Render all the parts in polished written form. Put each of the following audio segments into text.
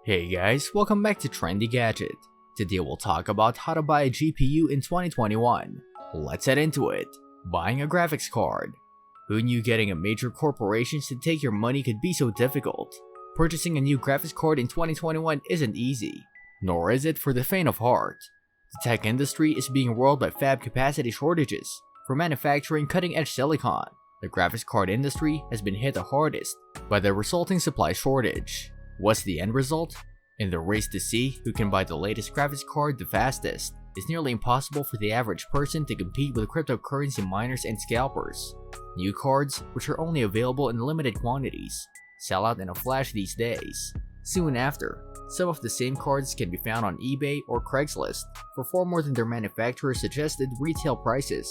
Hey guys, welcome back to Trendy Gadget. Today we'll talk about how to buy a GPU in 2021. Let's head into it. Buying a graphics card. Who knew getting a major corporation to take your money could be so difficult? Purchasing a new graphics card in 2021 isn't easy, nor is it for the faint of heart. The tech industry is being roiled by fab capacity shortages. For manufacturing cutting-edge silicon, the graphics card industry has been hit the hardest by the resulting supply shortage. What's the end result? In the race to see who can buy the latest graphics card the fastest, it's nearly impossible for the average person to compete with cryptocurrency miners and scalpers. New cards, which are only available in limited quantities, sell out in a flash these days. Soon after, some of the same cards can be found on eBay or Craigslist for far more than their manufacturer's suggested retail prices.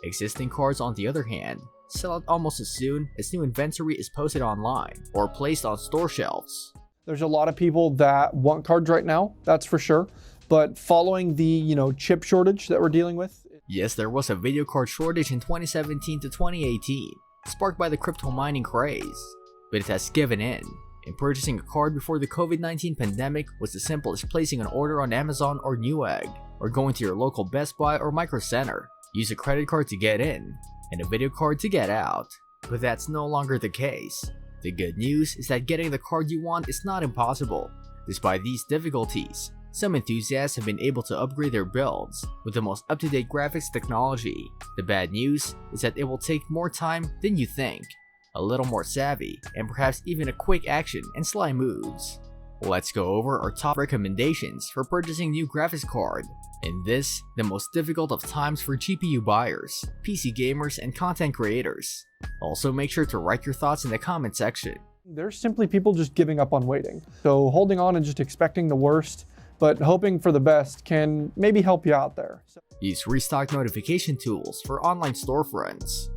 Existing cards, on the other hand, sell out almost as soon as new inventory is posted online or placed on store shelves. There's a lot of people that want cards right now, that's for sure. But following the, chip shortage that we're dealing with. Yes, there was a video card shortage in 2017 to 2018, sparked by the crypto mining craze. But it has given in, and purchasing a card before the COVID-19 pandemic was as simple as placing an order on Amazon or Newegg, or going to your local Best Buy or Micro Center. Use a credit card to get in, and a video card to get out. But that's no longer the case. The good news is that getting the card you want is not impossible. Despite these difficulties, some enthusiasts have been able to upgrade their builds with the most up-to-date graphics technology. The bad news is that it will take more time than you think, a little more savvy, and perhaps even a quick action and sly moves. Let's go over our top recommendations for purchasing new graphics card. In this, the most difficult of times for GPU buyers, PC gamers, and content creators. Also, make sure to write your thoughts in the comment section. There's simply people just giving up on waiting. So holding on and just expecting the worst, but hoping for the best can maybe help you out there. Use restock notification tools for online storefronts.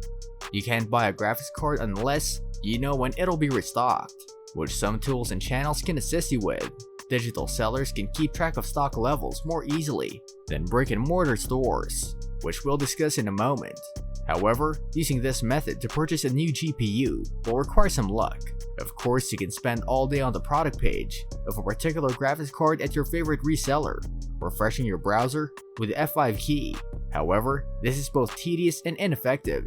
You can't buy a graphics card unless you know when it'll be restocked, which some tools and channels can assist you with. Digital sellers can keep track of stock levels more easily than brick-and-mortar stores, which we'll discuss in a moment. However, using this method to purchase a new GPU will require some luck. Of course, you can spend all day on the product page of a particular graphics card at your favorite reseller, refreshing your browser with the F5 key. However, this is both tedious and ineffective.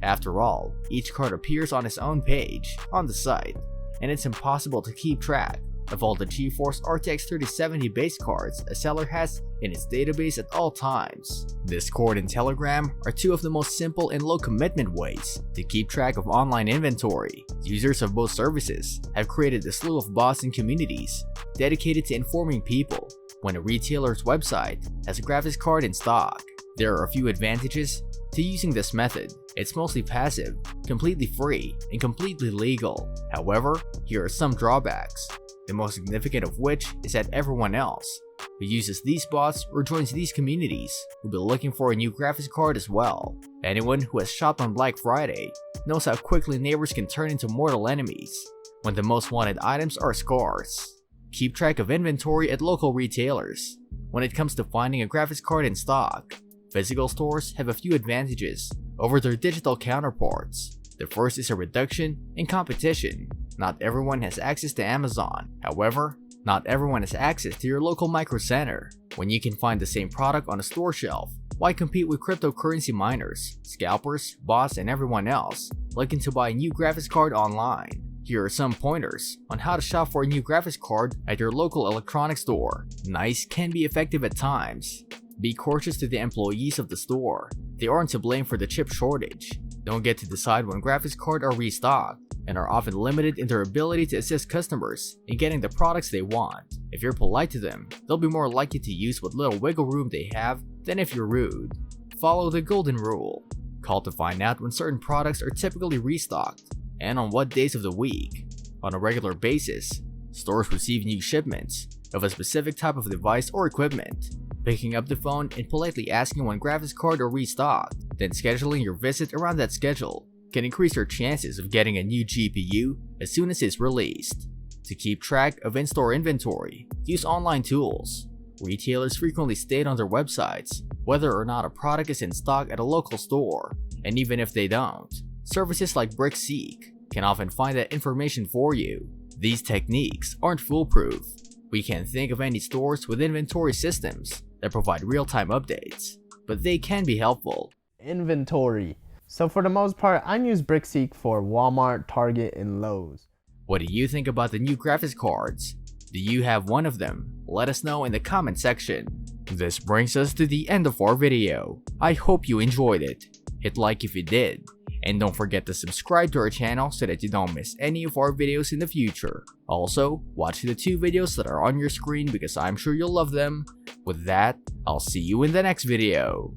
After all, each card appears on its own page on the site, and it's impossible to keep track of all the GeForce RTX 3070 base cards a seller has in its database at all times. Discord and Telegram are two of the most simple and low commitment ways to keep track of online inventory. Users of both services have created a slew of bots and communities dedicated to informing people when a retailer's website has a graphics card in stock. There are a few advantages to using this method. It's mostly passive, completely free, and completely legal. However, here are some drawbacks. The most significant of which is that everyone else who uses these bots or joins these communities will be looking for a new graphics card as well. Anyone who has shopped on Black Friday knows how quickly neighbors can turn into mortal enemies when the most wanted items are scarce. Keep track of inventory at local retailers. When it comes to finding a graphics card in stock, physical stores have a few advantages over their digital counterparts. The first is a reduction in competition. Not everyone has access to Amazon. However, not everyone has access to your local Micro Center. When you can find the same product on a store shelf, why compete with cryptocurrency miners, scalpers, bots, and everyone else looking to buy a new graphics card online? Here are some pointers on how to shop for a new graphics card at your local electronics store. Nice can be effective at times. Be courteous to the employees of the store. They aren't to blame for the chip shortage. Don't get to decide when graphics cards are restocked, and are often limited in their ability to assist customers in getting the products they want. If you're polite to them, they'll be more likely to use what little wiggle room they have than if you're rude. Follow the golden rule. Call to find out when certain products are typically restocked, and on what days of the week. On a regular basis, stores receive new shipments of a specific type of device or equipment. Picking up the phone and politely asking when graphics cards are restocked, then scheduling your visit around that schedule can increase your chances of getting a new GPU as soon as it's released. To keep track of in-store inventory, use online tools. Retailers frequently state on their websites whether or not a product is in stock at a local store, and even if they don't, services like BrickSeek can often find that information for you. These techniques aren't foolproof, We can't think of any stores with inventory systems that provide real-time updates, but they can be helpful. Inventory. So for the most part, I use BrickSeek for Walmart, Target, and Lowe's. What do you think about the new graphics cards? Do you have one of them? Let us know in the comment section. This brings us to the end of our video. I hope you enjoyed it. Hit like if you did. And don't forget to subscribe to our channel so that you don't miss any of our videos in the future. Also, watch the 2 videos that are on your screen because I'm sure you'll love them. With that, I'll see you in the next video.